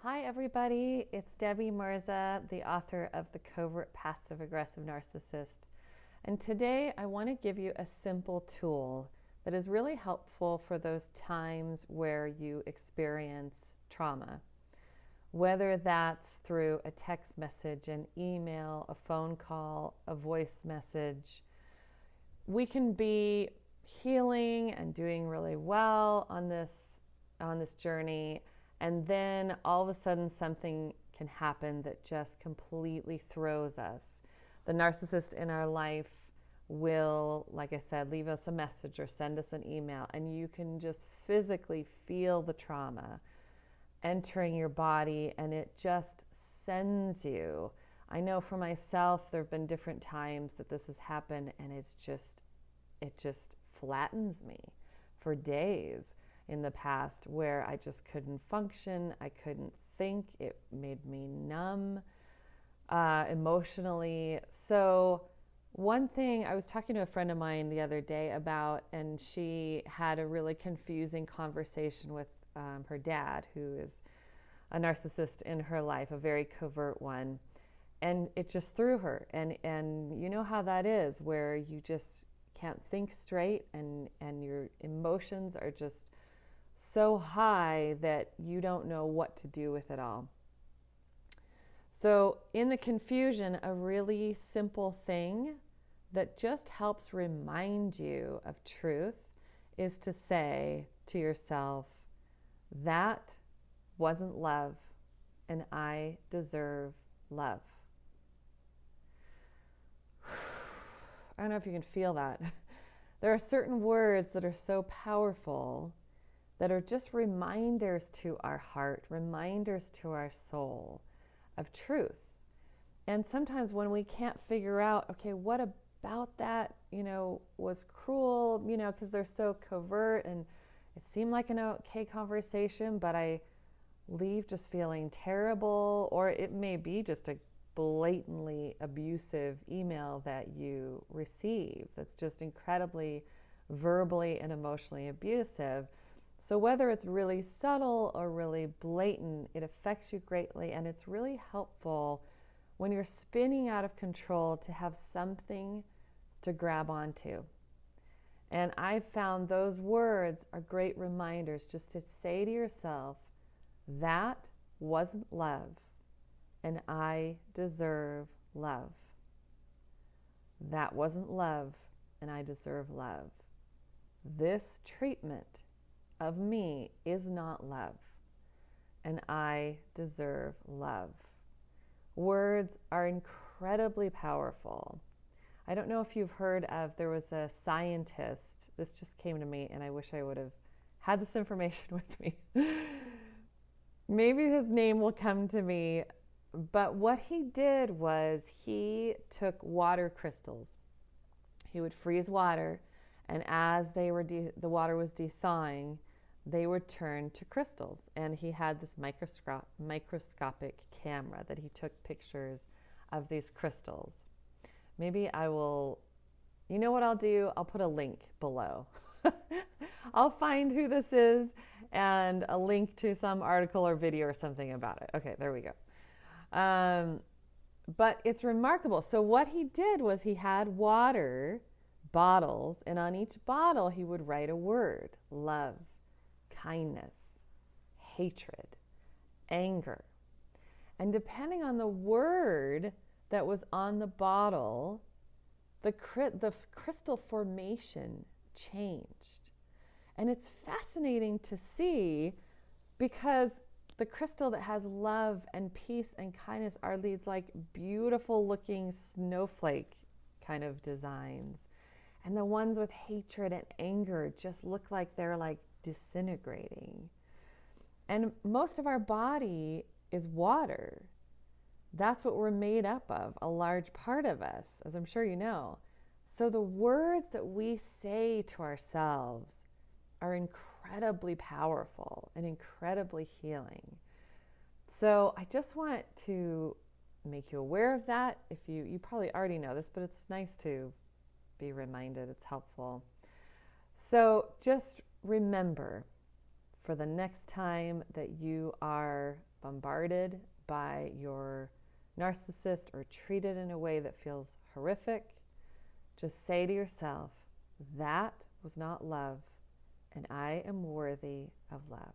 Hi, everybody. It's Debbie Mirza, the author of The Covert Passive Aggressive Narcissist. And today I want to give you a simple tool that is really helpful for those times where you experience trauma. Whether that's through a text message, an email, a phone call, a voice message, we can be healing and doing really well on this journey, and then all of a sudden something can happen that just completely throws us. The narcissist in our life will, like I said, leave us a message or send us an email, and you can just physically feel the trauma entering your body, and it just sends you. I know for myself, there have been different times that this has happened, and it just flattens me for days in the past, where I just couldn't function. I couldn't think. It made me numb emotionally. So one thing I was talking to a friend of mine the other day about, and she had a really confusing conversation with her dad, who is a narcissist in her life, a very covert one. And it just threw her. And you know how that is, where you just can't think straight, and your emotions are just so high that you don't know what to do with it all. So in the confusion, a really simple thing that just helps remind you of truth is to say to yourself, that wasn't love, and I deserve love. I don't know if you can feel that. There are certain words that are so powerful, that are just reminders to our heart, reminders to our soul of truth. And sometimes when we can't figure out, okay, what about that, was cruel, because they're so covert, and it seemed like an okay conversation, but I leave just feeling terrible, or it may be just a blatantly abusive email that you receive that's just incredibly verbally and emotionally abusive. So whether it's really subtle or really blatant, it affects you greatly, and it's really helpful when you're spinning out of control to have something to grab onto. And I've found those words are great reminders, just to say to yourself, that wasn't love, and I deserve love. That wasn't love, and I deserve love. This treatment of me is not love, and I deserve love. Words are incredibly powerful. I don't know if you've heard of, there was a scientist, this just came to me, and I wish I would have had this information with me. Maybe his name will come to me, but what he did was he took water crystals. He would freeze water, and as the water was thawing, they would turn to crystals. And he had this microscopic camera that he took pictures of these crystals. Maybe I will, you know what I'll do? I'll put a link below. I'll find who this is and a link to some article or video or something about it. Okay, there we go. But it's remarkable. So what he did was he had water bottles, and on each bottle he would write a word: love, kindness, hatred, anger. And depending on the word that was on the bottle, the crystal formation changed. And it's fascinating to see, because the crystal that has love and peace and kindness are these like beautiful looking snowflake kind of designs. And the ones with hatred and anger just look like they're like disintegrating. And most of our body is water. That's what we're made up of, a large part of us, as I'm sure you know. So the words that we say to ourselves are incredibly powerful and incredibly healing. So I just want to make you aware of that. If you probably already know this, but it's nice to be reminded. It's helpful. So just remember, for the next time that you are bombarded by your narcissist or treated in a way that feels horrific, just say to yourself, that was not love, and I am worthy of love.